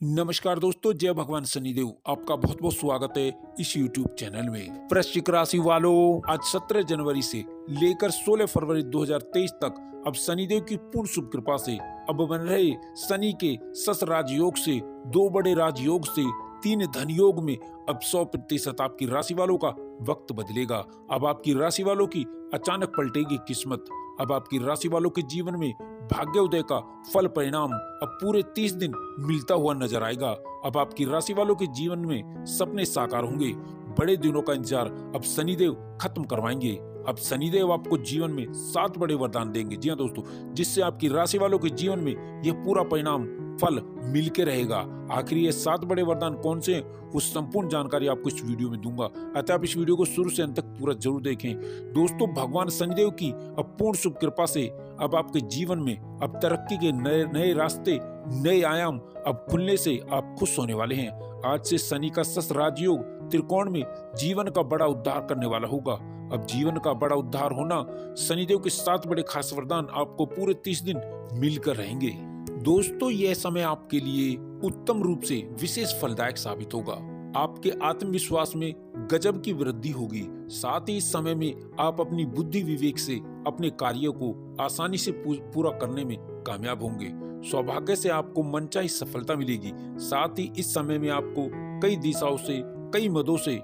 नमस्कार दोस्तों, जय भगवान शनिदेव। आपका बहुत बहुत स्वागत है इस YouTube चैनल में। वृश्चिक राशि वालों, आज 17 जनवरी से लेकर 16 फरवरी 2023 तक अब शनिदेव की पूर्ण शुभ कृपा से अब बन रहे शनि के सस राजयोग से, 2 बड़े राजयोग से 3 धन योग में अब 100% आपकी राशि वालों का वक्त बदलेगा। अब आपकी राशि वालों की अचानक पलटेगी किस्मत। अब आपकी राशि वालों के जीवन में भाग्योदय का फल परिणाम अब पूरे 30 दिन मिलता हुआ नजर आएगा। अब आपकी राशि वालों के जीवन में सपने साकार होंगे। बड़े दिनों का इंतजार अब शनिदेव खत्म करवाएंगे। अब शनिदेव आपको जीवन में 7 बड़े वरदान देंगे। जी हाँ दोस्तों, जिससे आपकी राशि वालों के जीवन में यह पूरा परिणाम फल मिलके रहेगा। आखिर ये 7 बड़े वरदान कौन से हैं, उस संपूर्ण जानकारी आपको इस वीडियो में दूंगा। अतः आप इस वीडियो को शुरू से अंत तक पूरा जरूर देखें। दोस्तों, भगवान शनिदेव की अब पूर्ण शुभ कृपा से अब आपके जीवन में अब तरक्की के नए नए रास्ते, नए आयाम अब खुलने से आप खुश होने वाले हैं। आज से शनि का सस राजयोग त्रिकोण में जीवन का बड़ा उद्धार करने वाला होगा। अब जीवन का बड़ा उद्धार होना, शनिदेव के 7 बड़े खास वरदान आपको पूरे 30 दिन मिलकर रहेंगे। दोस्तों, यह समय आपके लिए उत्तम रूप से विशेष फलदायक साबित होगा। आपके आत्मविश्वास में गजब की वृद्धि होगी। साथ ही इस समय में आप अपनी बुद्धि विवेक से अपने कार्यों को आसानी से पूरा करने में कामयाब होंगे। सौभाग्य से आपको मनचाही सफलता मिलेगी। साथ ही इस समय में आपको कई दिशाओं से, कई मदों से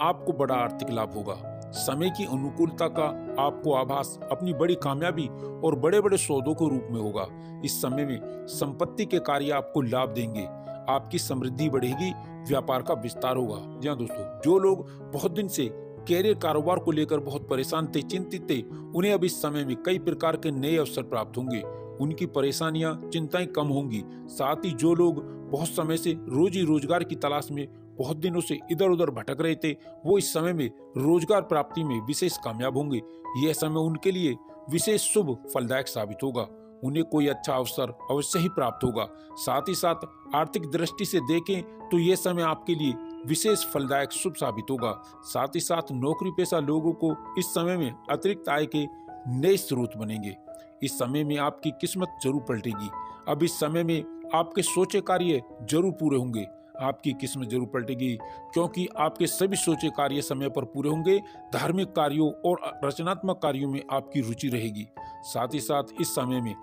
आपको बड़ा आर्थिक लाभ होगा। समय की अनुकूलता का आपको आभास अपनी बड़ी कामयाबी और बड़े बड़े सौदों के रूप में होगा। इस समय में संपत्ति के कार्य आपको लाभ देंगे। आपकी समृद्धि बढ़ेगी, व्यापार का विस्तार होगा। जी हाँ दोस्तों, जो लोग बहुत दिन से कैरियर कारोबार को लेकर बहुत परेशान थे, चिंतित थे, उन्हें अब इस समय में कई प्रकार के नए अवसर प्राप्त होंगे। उनकी परेशानियां, चिंताएं कम होंगी। साथ ही जो लोग बहुत समय से रोजी रोजगार की तलाश में बहुत दिनों से इधर उधर भटक रहे थे, वो इस समय में रोजगार प्राप्ति में विशेष कामयाब होंगे। यह समय उनके लिए विशेष शुभ फलदायक साबित होगा। उन्हें कोई अच्छा अवसर अवश्य ही प्राप्त होगा। साथ ही साथ आर्थिक दृष्टि से देखें तो यह समय आपके लिए विशेष फलदायक शुभ साबित होगा। साथ ही साथ नौकरी पेशा लोगों को इस समय में अतिरिक्त आय के नए स्रोत बनेंगे। इस समय में आपकी किस्मत जरूर पलटेगी। अब इस समय में आपके सोचे कार्य जरूर पूरे होंगे। आपकी किस्मत जरूर पलटेगी, क्योंकि आपके सभी सोचे कार्य समय पर पूरे होंगे। धार्मिक कार्यों और रचनात्मक कार्यों में आपकी रुचि रहेगी। साथ ही साथ इस समय में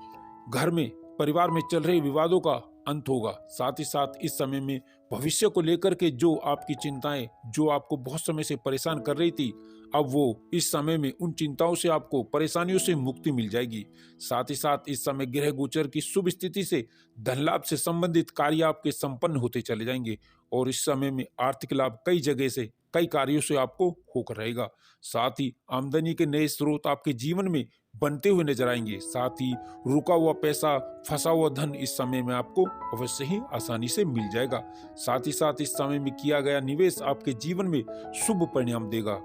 घर में, परिवार में चल रहे विवादों का अंत होगा। साथ ही साथ इस समय में भविष्य को लेकर के जो आपकी चिंताएं, जो आपको बहुत समय से परेशान कर रही थी, अब वो इस समय में उन चिंताओं से, आपको परेशानियों से मुक्ति मिल जाएगी। साथ ही साथ इस समय ग्रह गोचर की शुभ स्थिति से धन लाभ से संबंधित कार्य आपके संपन्न होते चले जाएंगे और इस समय में आर्थिक लाभ कई जगह से, कई कार्यों से आपको होकर रहेगा। साथ ही आमदनी के नए स्रोत आपके जीवन में बनते हुए नजर आएंगे। साथ ही रुका हुआ पैसा, फंसा हुआ धन इस समय में आपको अवश्य ही आसानी से मिल जाएगा। साथ ही साथ इस समय में किया गया निवेश आपके जीवन में शुभ परिणाम देगा।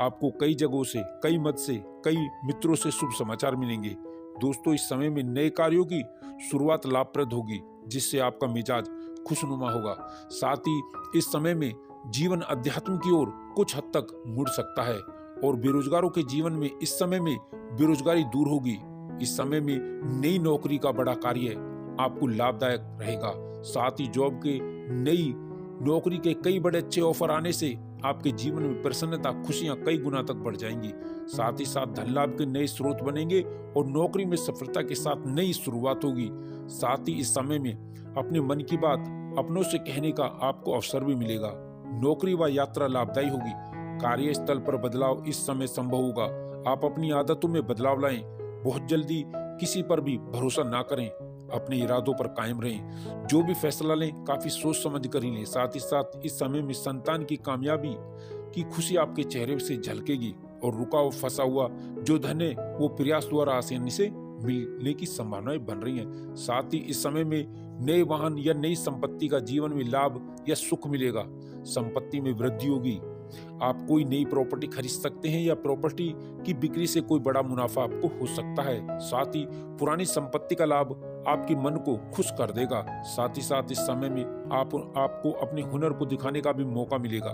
आपको कई जगहों से, कई मत से, कई मित्रों से शुभ समाचार मिलेंगे। दोस्तों, इस समय में नए कार्यों की शुरुआत लाभप्रद होगी, जिससे आपका मिजाज खुशनुमा होगा। साथ ही इस समय में जीवन अध्यात्म की ओर कुछ हद तक मुड़ सकता है और बेरोजगारों के जीवन में इस समय में बेरोजगारी दूर होगी। इस समय में नई नौकरी का बड़ा कार्य आपको लाभदायक रहेगा। साथ ही जॉब के, नई नौकरी के कई बड़े अच्छे ऑफर आने से आपके जीवन में प्रसन्नता, खुशियां कई गुना तक बढ़ जाएंगी। साथ ही साथ धन लाभ के नए स्रोत बनेंगे और नौकरी में सफलता के साथ नई शुरुआत होगी। साथ ही इस समय में अपने मन की बात अपनों से कहने का आपको अवसर भी मिलेगा। नौकरी व यात्रा लाभदायी होगी। कार्यस्थल पर बदलाव इस समय संभव होगा। आप अपनी आदतों में बदलाव लाएं। बहुत जल्दी किसी पर भी भरोसा ना करें। अपने इरादों पर कायम रहें। जो भी फैसला लें, काफी सोच समझ कर ही लें। साथ ही साथ इस समय में संतान की कामयाबी की खुशी आपके चेहरे से झलकेगी और रुका हुआ, फंसा हुआ जो धन है, वो प्रयास द्वारा आसानी से मिलने की संभावनाएं बन रही हैं। साथ ही इस समय में नए वाहन या नई संपत्ति का जीवन में लाभ या सुख मिलेगा। संपत्ति में वृद्धि होगी। आप कोई नई प्रॉपर्टी खरीद सकते हैं या प्रॉपर्टी की बिक्री से कोई बड़ा मुनाफा आपको हो सकता है। साथ ही पुरानी संपत्ति का लाभ आपके मन को खुश कर देगा। साथ ही साथ इस समय में आपको अपने हुनर को दिखाने का भी मौका मिलेगा।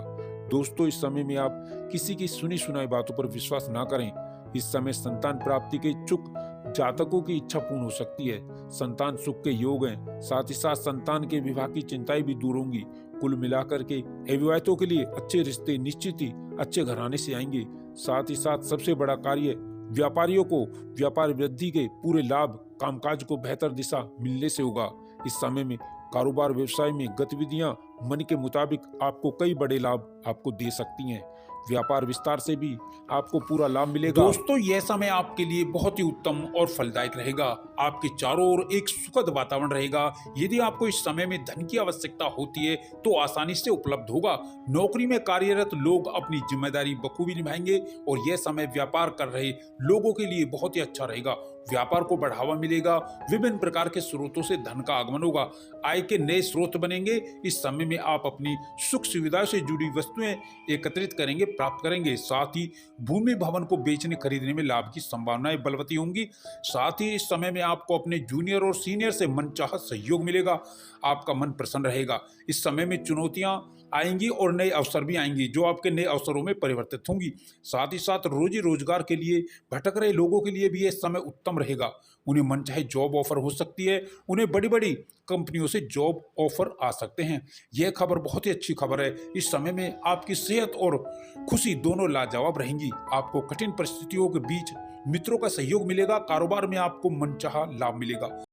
दोस्तों, इस समय में आप किसी की सुनी सुनाई बातों पर विश्वास ना करें। इस समय संतान प्राप्ति के इच्छुक जातकों की इच्छा पूर्ण हो सकती है। संतान सुख के योग हैं, साथ ही साथ संतान के विवाह की चिंताएं भी दूर होंगी। कुल मिलाकर के अविवाहितों के लिए अच्छे रिश्ते निश्चित ही अच्छे घराने से आएंगे। साथ ही साथ सबसे बड़ा कार्य व्यापारियों को व्यापार वृद्धि के पूरे लाभ, कामकाज को बेहतर दिशा मिलने से होगा। इस समय में कारोबार व्यवसाय में गतिविधियां मन के मुताबिक आपको कई बड़े लाभ आपको दे सकती हैं। व्यापार विस्तार से भी आपको पूरा लाभ मिलेगा। दोस्तों, यह समय आपके लिए बहुत ही उत्तम और फलदायक रहेगा। आपके चारों ओर एक सुखद वातावरण रहेगा। यदि आपको इस समय में धन की आवश्यकता होती है तो आसानी से उपलब्ध होगा। नौकरी में कार्यरत लोग अपनी जिम्मेदारी बखूबी निभाएंगे और यह समय व्यापार कर रहे लोगों के लिए बहुत ही अच्छा रहेगा। व्यापार को बढ़ावा मिलेगा। विभिन्न प्रकार के स्रोतों से धन का आगमन होगा। आय के नए स्रोत बनेंगे। इस समय में आप अपनी सुख सुविधा से जुड़ी वस्तुएं एकत्रित करेंगे, प्राप्त करेंगे। साथ ही भूमि भवन को बेचने खरीदने में लाभ की संभावनाएं बलवती होंगी। साथ ही इस समय में आपको अपने जूनियर और सीनियर से मनचाहा सहयोग मिलेगा। आपका मन प्रसन्न रहेगा। इस समय में चुनौतियां आएंगी और नए अवसर भी आएंगी जो आपके नए अवसरों में परिवर्तित होंगी। साथ ही साथ रोजी रोजगार के लिए भटक रहे लोगों के लिए भी यह समय उत्तम रहेगा। उन्हें मनचाहे जॉब ऑफर हो सकती है। उन्हें बड़ी बड़ी कंपनियों से जॉब ऑफर आ सकते हैं। यह खबर बहुत ही अच्छी खबर है। इस समय में आपकी सेहत और खुशी दोनों लाजवाब रहेंगी। आपको कठिन परिस्थितियों के बीच मित्रों का सहयोग मिलेगा। कारोबार में आपको मनचाहा लाभ मिलेगा।